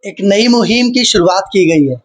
एक नई मुहिम की शुरुआत की गई है,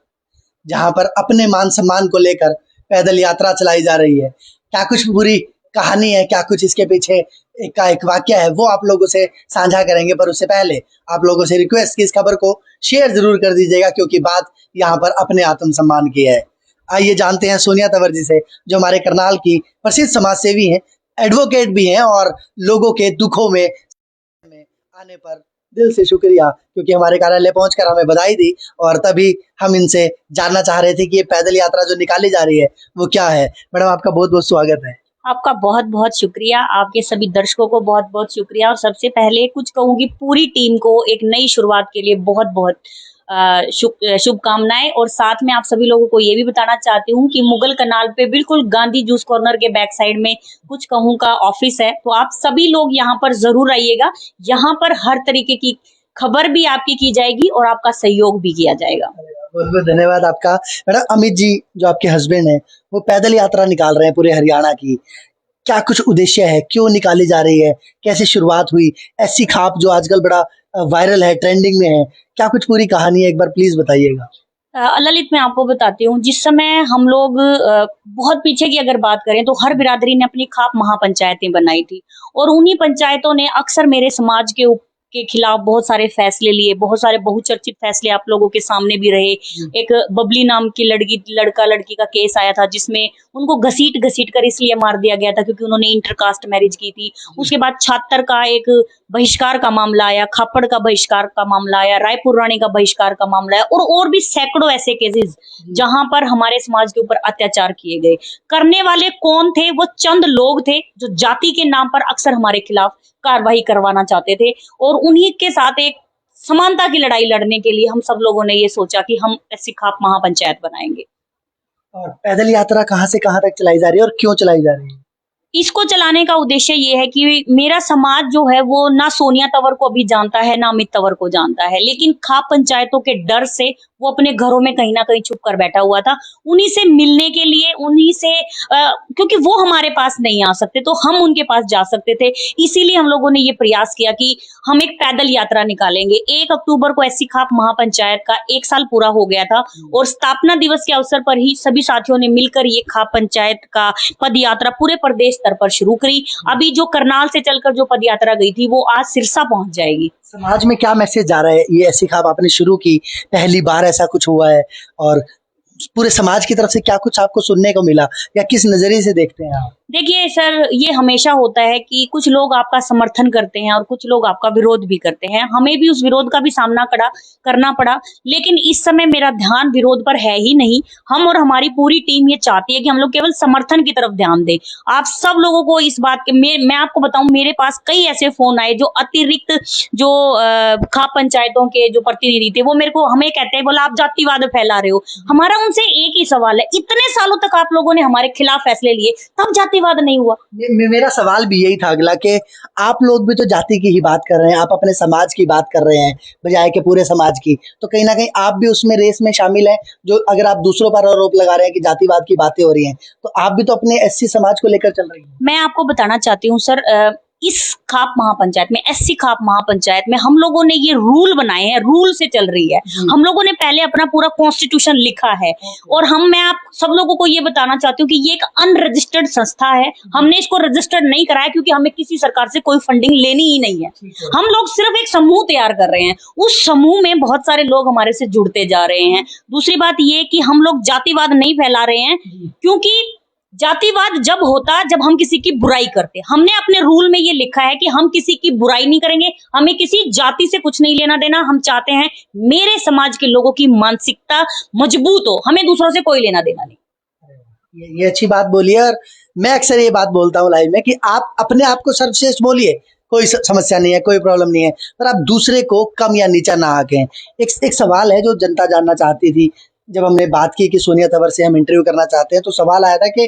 जहाँ पर अपने मान-सम्मान को लेकर पैदल यात्रा चलाई जा रही है। क्या कुछ पूरी कहानी है, क्या कुछ इसके पीछे एक वाक़या है, वो आप लोगों से साझा करेंगे। पर उससे पहले आप लोगों से रिक्वेस्ट कि इस खबर को शेयर ज़रूर कर दीजिएगा, क्योंकि बात यहाँ पर अपने आत्मसम्मान की है। आइए जानते हैं सोनिया तंवर जी से, जो हमारे करनाल की प्रसिद्ध समाज सेवी हैं, एडवोकेट भी हैं और लोगों के दुखों में आने पर दिल से शुक्रिया, क्योंकि हमारे कार्यालय पहुंचकर हमें बधाई दी। और तभी हम इनसे जानना चाह रहे थे कि ये पैदल यात्रा जो निकाली जा रही है वो क्या है। मैडम, आपका बहुत-बहुत स्वागत है। आपका बहुत-बहुत शुक्रिया, आपके सभी दर्शकों को बहुत-बहुत शुक्रिया और सबसे पहले कुछ कहूँगी पूरी टीम को एक नई शुरुआत के लिए बहुत-बहुत शुभकामनाएं। और साथ में आप सभी लोगों को ये भी बताना चाहती हूँ कि मुगल कनाल पे बिल्कुल गांधी जूस कॉर्नर के बैक साइड में कुछ कहूँ का ऑफिस है, तो आप सभी लोग यहाँ पर जरूर आइएगा। यहाँ पर हर तरीके की खबर भी आपकी की जाएगी और आपका सहयोग भी किया जाएगा। बहुत-बहुत धन्यवाद आपका। मैडम, अमित जी जो आपके हस्बैंड हैं, वो पैदल यात्रा निकाल रहे हैं पूरे हरियाणा की। क्या कुछ उद्देश्य है? क्यों निकाली जा रही है? कैसे शुरुआत हुई? ऐसी खाप जो आजकल बड़ा वायरल है, ट्रेंडिंग में है। क्या कुछ पूरी कहानी है, एक बार प्लीज़ बताइएगा? ललित, मैं आपको बताती हूँ, जिस समय हम लोग बहुत पीछे की अगर बात करें तो हर बिरादरी ने अपनी खाप महापंचायतें बनाई थी और उन्हीं पंचायतों ने अक्सर मेरे समाज के खिलाफ बहुत सारे फैसले लिए, बहुत सारे बहुचर्चित फैसले आप लोगों के सामने भी रहे। एक बबली नाम की लड़का लड़की का केस आया था, जिसमें उनको घसीट कर इसलिए मार दिया गया था क्योंकि उन्होंने इंटरकास्ट मैरिज की थी। उसके बाद छात्र का एक बहिष्कार का मामला आया, खापड़ का बहिष्कार का मामला आया, रायपुर रानी का बहिष्कार का मामला आया और भी सैकड़ों ऐसे केसेस जहां पर हमारे समाज के ऊपर अत्याचार किए गए। करने वाले कौन थे? वो चंद लोग थे जो जाति के नाम पर अक्सर हमारे खिलाफ कार्रवाई करवाना चाहते थे और उन्हीं के साथ एक समानता की लड़ाई लड़ने के लिए हम सब लोगों ने ये सोचा कि हम ऐसी खाप महापंचायत बनाएंगे। और पैदल यात्रा कहाँ से कहाँ तक चलाई जा रही है और क्यों चलाई जा रही है? इसको चलाने का उद्देश्य ये है कि मेरा समाज जो है वो ना सोनिया तंवर को अभी जानता है ना अमित तंवर को जानता है, लेकिन खाप पंचायतों के डर से वो अपने घरों में कहीं ना कहीं छुप कर बैठा हुआ था। उन्हीं से मिलने के लिए, उन्हीं से क्योंकि वो हमारे पास नहीं आ सकते तो हम उनके पास जा सकते थे, इसीलिए हम लोगों ने ये प्रयास किया कि हम एक पैदल यात्रा निकालेंगे। 1 अक्टूबर को ऐसी खाप महापंचायत का 1 साल पूरा हो गया था और स्थापना दिवस के अवसर पर ही सभी साथियों ने मिलकर ये खाप पंचायत का पद यात्रा पूरे प्रदेश स्तर पर शुरू करी। अभी जो करनाल से चलकर जो पद यात्रा गई थी वो आज सिरसा पहुंच जाएगी। समाज में क्या मैसेज जा रहा है? ये ऐसी खाप आपने शुरू की, पहली बार ऐसा कुछ हुआ है, और पूरे समाज की तरफ से क्या कुछ आपको सुनने को मिला या किस नजरिए से देखते हैं आप? देखिए सर, ये हमेशा होता है कि कुछ लोग आपका समर्थन करते हैं और कुछ लोग आपका विरोध भी करते हैं। हमें भी उस विरोध का भी सामना करना पड़ा, लेकिन इस समय मेरा ध्यान विरोध पर है ही नहीं। हम और हमारी पूरी टीम ये चाहती है कि हम लोग केवल समर्थन की तरफ ध्यान दें। आप सब लोगों को इस बात के मैं आपको बताऊं, मेरे पास कई ऐसे फोन आए जो अतिरिक्त जो खाप पंचायतों के जो प्रतिनिधि थे वो मेरे को हमें कहते हैं, बोला आप जातिवाद फैला रहे हो। हमारा उनसे एक ही सवाल है, इतने सालों तक आप लोगों ने हमारे खिलाफ फैसले लिए, तब जातिवाद नहीं हुआ? मेरा सवाल भी यही था अगला, कि आप लोग भी तो जाति की ही बात कर रहे हैं, आप अपने समाज की बात कर रहे हैं बजाय के पूरे समाज की, तो कहीं ना कहीं आप भी उसमें रेस में शामिल हैं। जो अगर आप दूसरों पर आरोप लगा रहे हैं कि जातिवाद की बातें हो रही हैं, तो आप भी तो अपने एससी समाज को लेकर चल रही हैं। मैं आपको बताना चाहती हूँ सर, इस खाप महापंचायत में, एससी खाप महापंचायत में हम लोगों ने ये रूल बनाए हैं, रूल से चल रही है। हम लोगों ने पहले अपना पूरा कॉन्स्टिट्यूशन लिखा है और मैं आप सब लोगों को ये बताना चाहती हूँ कि ये एक अनरजिस्टर्ड संस्था है। हमने इसको रजिस्टर्ड नहीं कराया क्योंकि हमें किसी सरकार से कोई फंडिंग लेनी ही नहीं है। हम लोग सिर्फ एक समूह तैयार कर रहे हैं, उस समूह में बहुत सारे लोग हमारे से जुड़ते जा रहे हैं। दूसरी बात ये कि हम लोग जातिवाद नहीं फैला रहे हैं, क्योंकि जातिवाद जब होता जब हम किसी की बुराई करते। हमने अपने रूल में ये लिखा है कि हम किसी की बुराई नहीं करेंगे, हमें किसी जाति से कुछ नहीं लेना देना। हम चाहते हैं मेरे समाज के लोगों की मानसिकता मजबूत हो, हमें दूसरों से कोई लेना देना नहीं। ये अच्छी बात बोली है, और मैं अक्सर ये बात बोलता हूँ लाइव में कि आप अपने आप को सर्वश्रेष्ठ बोलिए, कोई समस्या नहीं है, कोई प्रॉब्लम नहीं है, पर आप दूसरे को कम या नीचा ना आंकें। एक सवाल है जो जनता जानना चाहती थी, जब हमने बात की कि सोनिया तंवर से हम इंटरव्यू करना चाहते हैं, तो सवाल आया था कि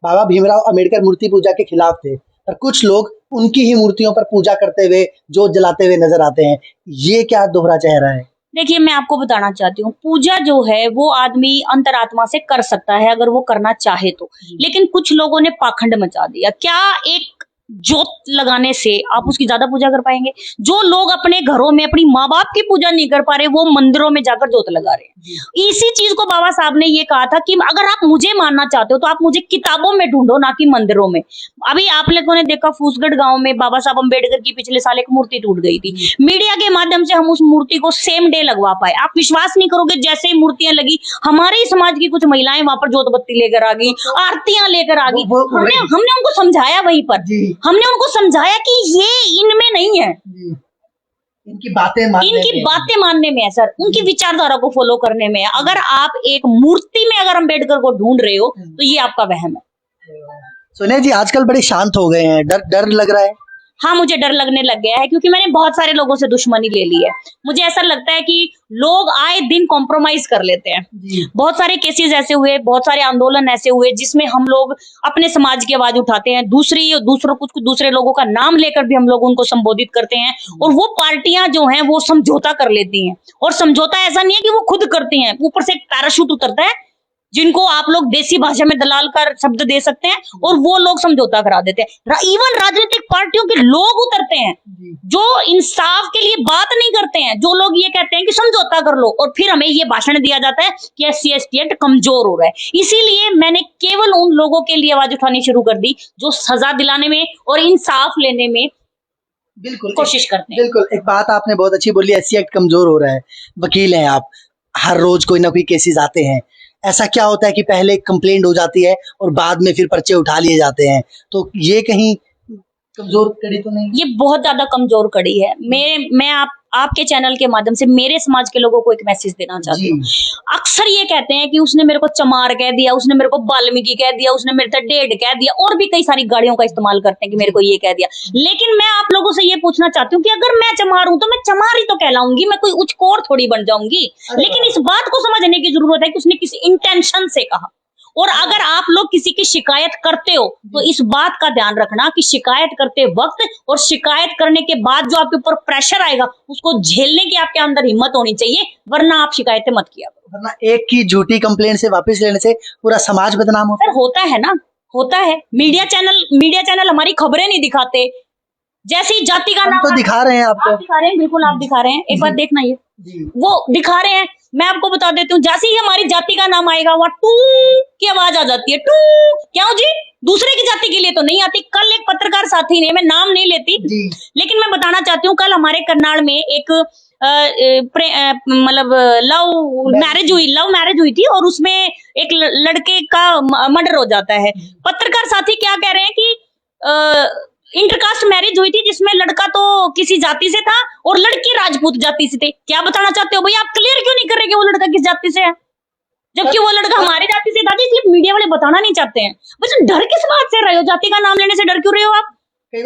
बाबा भीमराव अंबेडकर मूर्ति पूजा के खिलाफ थे, पर कुछ लोग उनकी ही मूर्तियों पर पूजा करते हुए, जोत जलाते हुए नजर आते हैं। ये क्या दोहरा चेहरा है? देखिए, मैं आपको बताना चाहती हूँ, पूजा जो है वो आदमी अंतरात्मा से कर सकता है अगर वो करना चाहे तो, लेकिन कुछ लोगों ने पाखंड मचा दिया। क्या एक जोत लगाने से आप उसकी ज्यादा पूजा कर पाएंगे। जो लोग अपने घरों में अपनी माँ बाप की पूजा नहीं कर पा रहे, वो मंदिरों में जाकर जोत लगा रहे हैं। इसी चीज को बाबा साहब ने ये कहा था कि अगर आप मुझे मानना चाहते हो तो आप मुझे किताबों में ढूंढो, ना कि मंदिरों में। अभी आप लोगों ने देखा फूसगढ़ गांव में बाबा साहब अम्बेडकर की पिछले साल एक मूर्ति टूट गई थी। मीडिया के माध्यम से हम उस मूर्ति को सेम डे लगवा पाए। आप विश्वास नहीं करोगे, जैसे ही मूर्तियां लगी, हमारे ही समाज की कुछ महिलाएं वहां पर जोत बत्ती लेकर आ गई, आरतियां लेकर आ गई। हमने उनको समझाया वहीं पर, हमने उनको समझाया कि ये इनमें नहीं है, इनकी बातें मानने में है सर, उनकी विचारधारा को फॉलो करने में है। अगर आप एक मूर्ति में अगर अम्बेडकर को ढूंढ रहे हो तो ये आपका वहम है। सोनिया जी आजकल बड़े शांत हो गए हैं, डर लग रहा है? हाँ, मुझे डर लगने लग गया है, क्योंकि मैंने बहुत सारे लोगों से दुश्मनी ले ली है। मुझे ऐसा लगता है कि लोग आए दिन कॉम्प्रोमाइज कर लेते हैं। बहुत सारे केसेस ऐसे हुए, बहुत सारे आंदोलन ऐसे हुए जिसमें हम लोग अपने समाज की आवाज उठाते हैं, दूसरे लोगों का नाम लेकर भी हम लोग उनको संबोधित करते हैं, और वो पार्टियां जो हैं वो समझौता कर लेती हैं। और समझौता ऐसा नहीं है कि वो खुद करती हैं, ऊपर से एक पैराशूट उतरता है जिनको आप लोग देसी भाषा में दलाल का शब्द दे सकते हैं, और वो लोग समझौता करा देते हैं। इवन राजनीतिक पार्टियों के लोग उतरते हैं जो इंसाफ के लिए बात नहीं करते हैं, जो लोग ये कहते हैं कि समझौता कर लो, और फिर हमें ये भाषण दिया जाता है कि SC/ST एक्ट कमजोर हो रहा है। इसीलिए मैंने केवल उन लोगों के लिए आवाज उठानी शुरू कर दी जो सजा दिलाने में और इंसाफ लेने में बिल्कुल कोशिश करते हैं। बिल्कुल, एक बात आपने बहुत अच्छी बोली, SC एक्ट कमजोर हो रहा है। वकील हैं आप, हर रोज कोई ना कोई केसेस आते हैं। ऐसा क्या होता है कि पहले कंप्लेंट हो जाती है और बाद में फिर पर्चे उठा लिए जाते हैं, तो ये कहीं कमजोर कड़ी तो नहीं? ये बहुत ज्यादा कमजोर कड़ी है। मैं आपके चैनल के माध्यम से मेरे समाज के लोगों को एक मैसेज देना चाहती हूँ। अक्सर ये कहते हैं कि उसने मेरे को चमार कह दिया, उसने मेरे को वाल्मीकि कह दिया, उसने मेरे से डेढ़ कह दिया, और भी कई सारी गाड़ियों का इस्तेमाल करते हैं कि मेरे को ये कह दिया। लेकिन मैं आप लोगों से ये पूछना चाहती हूँ कि अगर मैं चमार हूं तो मैं चमार ही तो कहलाऊंगी, मैं कोई उचकोर थोड़ी बन जाऊंगी। लेकिन इस बात को समझने की जरूरत है कि उसने किसी इंटेंशन से कहा। और अगर आप लोग किसी की शिकायत करते हो तो इस बात का ध्यान रखना कि शिकायत करते वक्त और शिकायत करने के बाद जो आपके ऊपर प्रेशर आएगा उसको झेलने की आपके अंदर हिम्मत होनी चाहिए, वरना आप शिकायतें मत किया करो। वरना एक की झूठी कंप्लेंट से वापस लेने से पूरा समाज बदनाम होता है। होता है ना, होता है। मीडिया चैनल हमारी खबरें नहीं दिखाते। जैसी जाति का नाम तो दिखा रहे हैं, आपको दिखा रहे हैं, बिल्कुल आप दिखा रहे हैं। एक बार देखना, ये वो दिखा रहे हैं। मैं आपको बता देती हूँ, जैसे ही हमारी जाति का नाम आएगा वहाँ टू की आवाज आ जाती है। टू क्यों जी? दूसरे की जाति के लिए तो नहीं आती। कल एक पत्रकार साथी ने, मैं नाम नहीं लेती लेकिन मैं बताना चाहती हूँ, कल हमारे करनाल में एक मतलब लव मैरिज हुई थी, और उसमें एक लड़के का मर्डर हो जाता है। पत्रकार साथी क्या कह रहे हैं कि इंटरकास्ट मैरिज हुई थी जिसमें लड़का तो किसी जाति से था और लड़की राजपूत जाति से थी। क्या बताना चाहते हो भैया? आप क्लियर क्यों नहीं कर रहे कि वो लड़का किस जाति से है, जबकि वो लड़का हमारी जाति से था? इसलिए मीडिया वाले बताना नहीं चाहते हैं। बस डर किस बात से रहे हो? जाति का नाम लेने से डर क्यों रहे हो आप?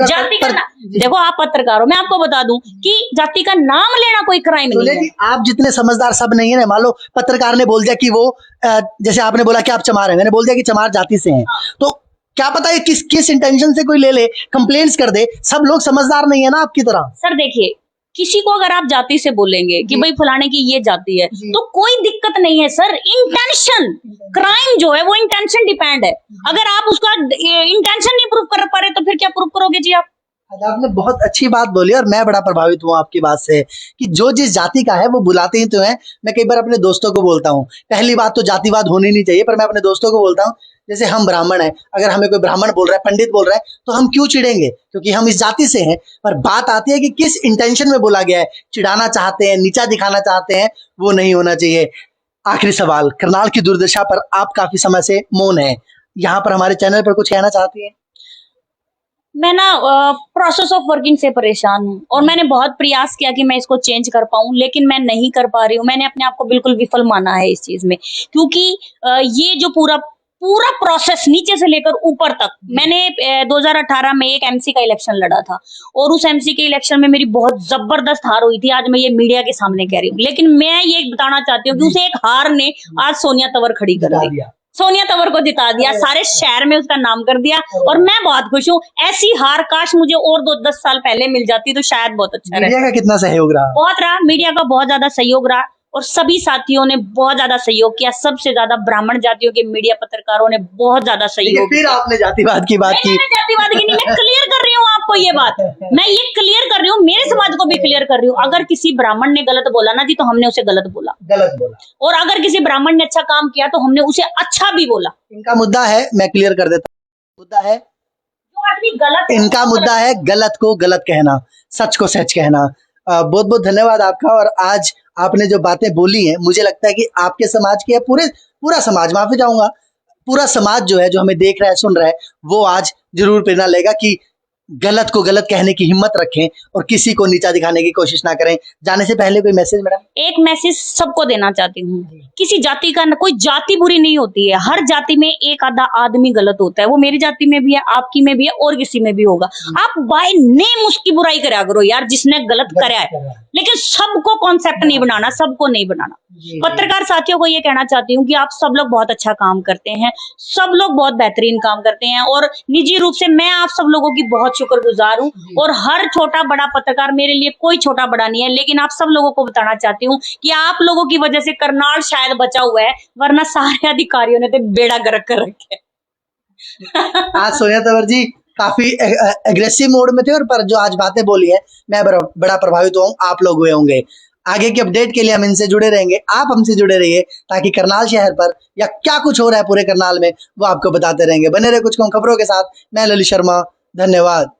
जाति का देखो, आप पत्रकार हो, मैं आपको बता दूं कि जाति का नाम लेना कोई क्राइम नहीं है। आप जितने समझदार सब नहीं है ना। मान लो पत्रकार ने बोल दिया कि वो जैसे आपने बोला कि आप चमार है, मैंने बोल दिया कि चमार जाति से हैं, तो क्या पता है किस इंटेंशन से कोई ले कंप्लेंट्स कर दे। सब लोग समझदार नहीं है ना आपकी तरह। सर देखिए, किसी को अगर आप जाति से बोलेंगे कि भाई फलाने की ये जाति है तो कोई दिक्कत नहीं है सर। इंटेंशन, क्राइम जो है वो इंटेंशन डिपेंड है। अगर आप उसका इंटेंशन नहीं प्रूव कर पा रहे तो फिर क्या प्रूव करोगे जी आप? आपने बहुत अच्छी बात बोली और मैं बड़ा प्रभावित हुआ आपकी बात से कि जो जिस जाति का है वो बुलाते ही तो है। मैं कई बार अपने दोस्तों को बोलता हूँ, पहली बात तो जातिवाद होनी नहीं चाहिए, पर मैं अपने दोस्तों को बोलता हूँ जैसे हम ब्राह्मण हैं, अगर हमें कोई ब्राह्मण बोल रहा है, पंडित बोल रहा है, तो हम क्यों चिढ़ेंगे? क्योंकि हम इस जाति से हैं। पर बात आती है कि किस इंटेंशन में बोला गया है, चिढ़ाना चाहते हैं, नीचा दिखाना चाहते हैं, वो नहीं होना चाहिए। आखिरी सवाल, करनाल की दुर्दशा पर आप काफी समय से मौन है, यहाँ पर हमारे चैनल पर कुछ कहना चाहती है? मैं ना प्रोसेस ऑफ वर्किंग से परेशान हूँ और मैंने बहुत प्रयास किया कि मैं इसको चेंज कर पाऊं, लेकिन मैं नहीं कर पा रही हूँ। मैंने अपने आप को बिल्कुल विफल माना है इस चीज में, क्योंकि ये जो पूरा प्रोसेस नीचे से लेकर ऊपर तक, मैंने 2018 में एक MC का इलेक्शन लड़ा था और उस MC के इलेक्शन में मेरी बहुत जबरदस्त हार हुई थी। आज मैं ये मीडिया के सामने कह रही हूँ, लेकिन मैं ये बताना चाहती हूँ कि उसे एक हार ने आज सोनिया तंवर खड़ी कर दी, सोनिया तंवर को जिता दिया, सारे शहर में उसका नाम कर दिया और मैं बहुत खुश हूँ। ऐसी हार काश मुझे और 2-10 साल पहले मिल जाती तो शायद बहुत अच्छा रहता। मीडिया का कितना सहयोग रहा? बहुत रहा, मीडिया का बहुत ज्यादा सहयोग रहा और सभी साथियों ने बहुत ज्यादा सहयोग किया। सबसे ज्यादा ब्राह्मण जातियों के मीडिया पत्रकारों ने बहुत ज्यादा सहयोग किया। फिर आपने जातिवाद की बात की। जातिवाद की नहीं, मैं क्लियर कर रही हूँ आपको ये बात, मैं ये क्लियर कर रही हूँ, मेरे समाज को भी क्लियर कर रही हूँ। अगर किसी ब्राह्मण ने गलत बोला ना जी, तो हमने उसे गलत बोला, और अगर किसी ब्राह्मण ने अच्छा काम किया तो हमने उसे अच्छा भी बोला। इनका मुद्दा है, मैं क्लियर कर देता हूँ, मुद्दा है, जो आदमी गलत है, इनका मुद्दा है गलत को गलत कहना, सच को सच कहना। बहुत बहुत धन्यवाद आपका। और आज आपने जो बातें बोली हैं, मुझे लगता है कि आपके समाज के, पूरा समाज, माफी चाहूंगा, पूरा समाज जो है, जो हमें देख रहा है, सुन रहा है, वो आज जरूर प्रेरणा लेगा कि गलत को गलत कहने की हिम्मत रखें और किसी को नीचा दिखाने की कोशिश ना करें। जाने से पहले कोई मैसेज मैडम? एक मैसेज सबको देना चाहती हूँ, किसी जाति का, कोई जाति बुरी नहीं होती है, हर जाति में एक आधा आदमी गलत होता है, वो मेरी जाति में भी है, आपकी में भी है, और किसी में भी होगा। आप बाय नेम उसकी बुराई करा करो यार, जिसने गलत करा है, लेकिन सबको कॉन्सेप्ट नहीं बनाना, सबको नहीं बनाना। पत्रकार साथियों को ये कहना चाहती हूँ कि आप सब लोग बहुत अच्छा काम करते हैं, सब लोग बहुत बेहतरीन काम करते हैं, और निजी रूप से मैं आप सब लोगों की बहुत शुक्रगुजार हूँ। और हर छोटा बड़ा पत्रकार मेरे लिए कोई छोटा बड़ा नहीं है, लेकिन आप सब लोगों को बताना चाहती हूँ कि आप लोगों की वजह से करनाल शायद बचा हुआ है, वरना सारे अधिकारियों ने तो बेड़ा गर्क कर रखे। आज सोनिया तंवर जी काफी एग्रेसिव मोड में थे, और पर जो आज बातें बोली है, मैं बड़ा प्रभावित हूँ, आप लोग हुए होंगे। आगे की अपडेट के लिए हम इनसे जुड़े रहेंगे, आप हमसे जुड़े रहिए, ताकि करनाल शहर पर या क्या कुछ हो रहा है पूरे करनाल में, वो आपको बताते रहेंगे। बने रहे कुछ खबरों के साथ। मैं ललित शर्मा, धन्यवाद।